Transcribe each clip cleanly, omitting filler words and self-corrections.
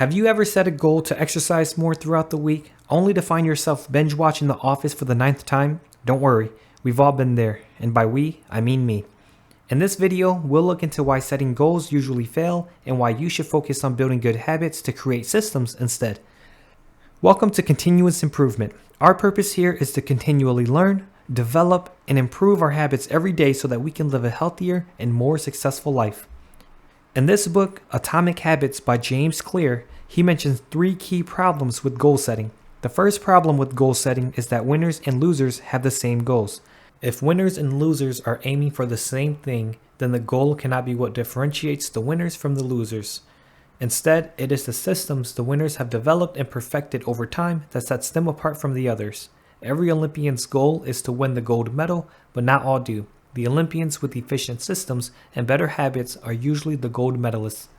Have you ever set a goal to exercise more throughout the week, only to find yourself binge watching The Office for the ninth time? Don't worry, we've all been there, and by we, I mean me. In this video, we'll look into why setting goals usually fail and why you should focus on building good habits to create systems instead. Welcome to Continuous Improvement. Our purpose here is to continually learn, develop, and improve our habits every day so that we can live a healthier and more successful life. In this book, Atomic Habits by James Clear, he mentions 3 key problems with goal setting. The first problem with goal setting is that winners and losers have the same goals. If winners and losers are aiming for the same thing, then the goal cannot be what differentiates the winners from the losers. Instead, it is the systems the winners have developed and perfected over time that sets them apart from the others. Every Olympian's goal is to win the gold medal, but not all do. The Olympians with efficient systems and better habits are usually the gold medalists.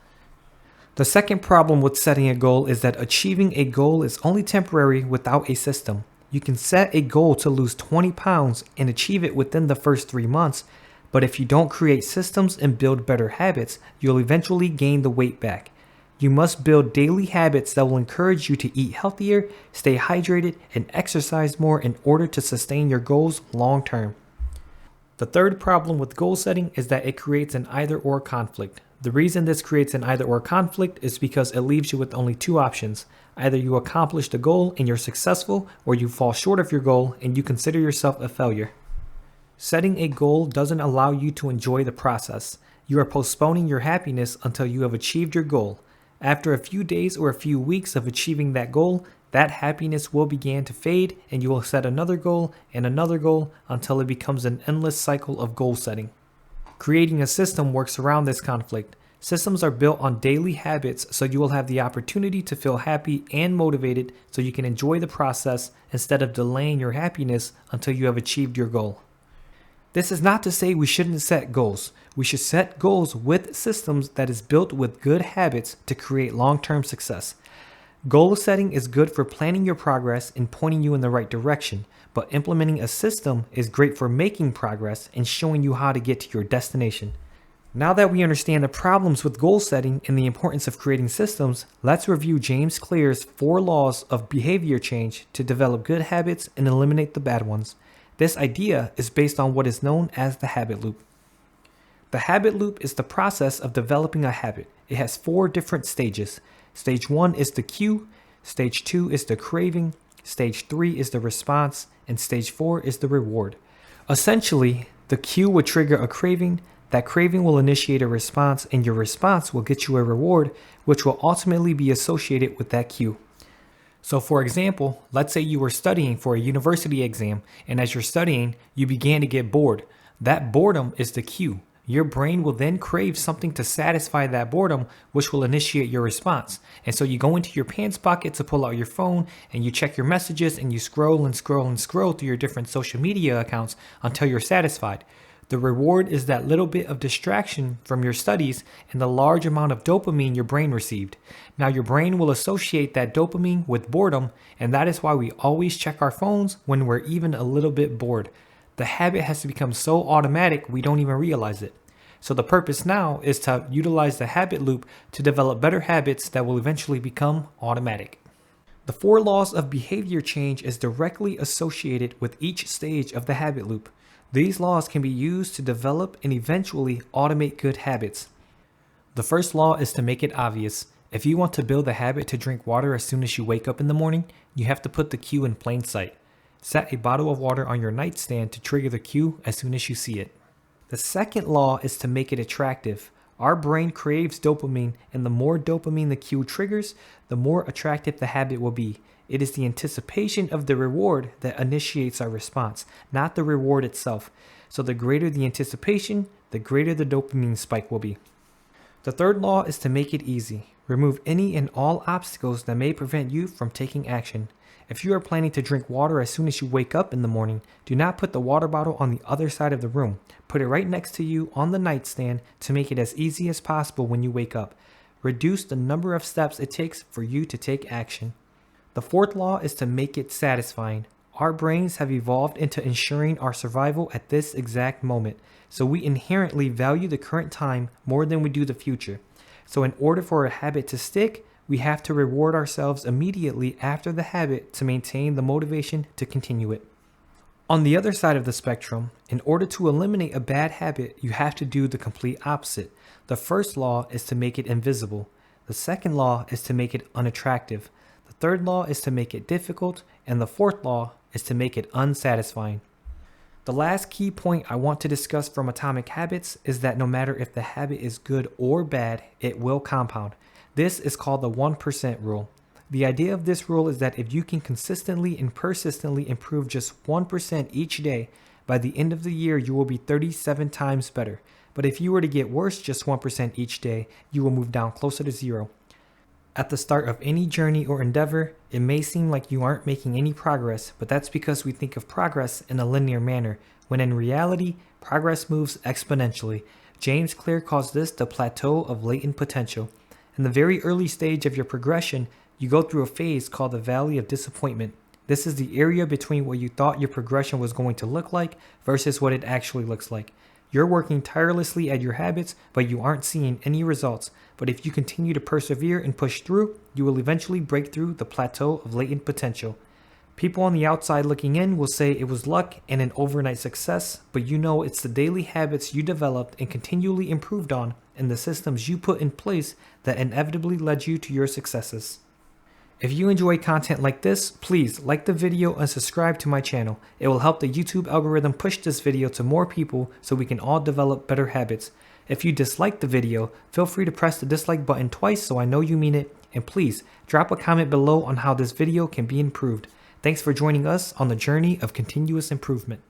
The second problem with setting a goal is that achieving a goal is only temporary without a system. You can set a goal to lose 20 pounds and achieve it within the first 3 months, but if you don't create systems and build better habits, you'll eventually gain the weight back. You must build daily habits that will encourage you to eat healthier, stay hydrated, and exercise more in order to sustain your goals long term. The third problem with goal setting is that it creates an either-or conflict. The reason this creates an either-or conflict is because it leaves you with only 2 options. Either you accomplish the goal and you're successful, or you fall short of your goal and you consider yourself a failure. Setting a goal doesn't allow you to enjoy the process. You are postponing your happiness until you have achieved your goal. After a few days or a few weeks of achieving that goal, that happiness will begin to fade and you will set another goal until it becomes an endless cycle of goal setting. Creating a system works around this conflict. Systems are built on daily habits so you will have the opportunity to feel happy and motivated so you can enjoy the process instead of delaying your happiness until you have achieved your goal. This is not to say we shouldn't set goals. We should set goals with systems that is built with good habits to create long-term success. Goal setting is good for planning your progress and pointing you in the right direction, but implementing a system is great for making progress and showing you how to get to your destination. Now that we understand the problems with goal setting and the importance of creating systems, let's review James Clear's 4 laws of behavior change to develop good habits and eliminate the bad ones. This idea is based on what is known as the habit loop. The habit loop is the process of developing a habit. It has 4 different stages. Stage 1 is the cue, stage 2 is the craving, stage 3 is the response, and stage 4 is the reward. Essentially, the cue will trigger a craving, that craving will initiate a response, and your response will get you a reward, which will ultimately be associated with that cue. So for example, let's say you were studying for a university exam, and as you're studying, you began to get bored. That boredom is the cue. Your brain will then crave something to satisfy that boredom, which will initiate your response. And so you go into your pants pocket to pull out your phone and you check your messages and you scroll through your different social media accounts until you're satisfied. The reward is that little bit of distraction from your studies and the large amount of dopamine your brain received. Now your brain will associate that dopamine with boredom, and that is why we always check our phones when we're even a little bit bored. The habit has to become so automatic we don't even realize it. So the purpose now is to utilize the habit loop to develop better habits that will eventually become automatic. The 4 laws of behavior change is directly associated with each stage of the habit loop. These laws can be used to develop and eventually automate good habits. The first law is to make it obvious. If you want to build the habit to drink water as soon as you wake up in the morning, you have to put the cue in plain sight. Set a bottle of water on your nightstand to trigger the cue as soon as you see it. The second law is to make it attractive. Our brain craves dopamine, and the more dopamine the cue triggers, the more attractive the habit will be. It is the anticipation of the reward that initiates our response, not the reward itself. So the greater the anticipation, the greater the dopamine spike will be. The third law is to make it easy. Remove any and all obstacles that may prevent you from taking action. If you are planning to drink water as soon as you wake up in the morning, do not put the water bottle on the other side of the room. Put it right next to you on the nightstand to make it as easy as possible when you wake up. Reduce the number of steps it takes for you to take action. The fourth law is to make it satisfying. Our brains have evolved into ensuring our survival at this exact moment, so we inherently value the current time more than we do the future. So in order for a habit to stick, We have to reward ourselves immediately after the habit to maintain the motivation to continue it. On the other side of the spectrum, in order to eliminate a bad habit, you have to do the complete opposite. The first law is to make it invisible. The second law is to make it unattractive. The third law is to make it difficult. And the fourth law is to make it unsatisfying. The last key point I want to discuss from Atomic Habits is that no matter if the habit is good or bad, it will compound. This is called the 1% rule. The idea of this rule is that if you can consistently and persistently improve just 1% each day, by the end of the year you will be 37 times better. But if you were to get worse just 1% each day, you will move down closer to 0. At the start of any journey or endeavor, it may seem like you aren't making any progress, but that's because we think of progress in a linear manner, when in reality, progress moves exponentially. James Clear calls this the plateau of latent potential. In the very early stage of your progression, you go through a phase called the Valley of Disappointment. This is the area between what you thought your progression was going to look like versus what it actually looks like. You're working tirelessly at your habits, but you aren't seeing any results. But if you continue to persevere and push through, you will eventually break through the plateau of latent potential. People on the outside looking in will say it was luck and an overnight success, but you know it's the daily habits you developed and continually improved on and the systems you put in place that inevitably led you to your successes. If you enjoy content like this, please like the video and subscribe to my channel. It will help the YouTube algorithm push this video to more people so we can all develop better habits. If you dislike the video, feel free to press the dislike button twice so I know you mean it, and please drop a comment below on how this video can be improved. Thanks for joining us on the journey of continuous improvement.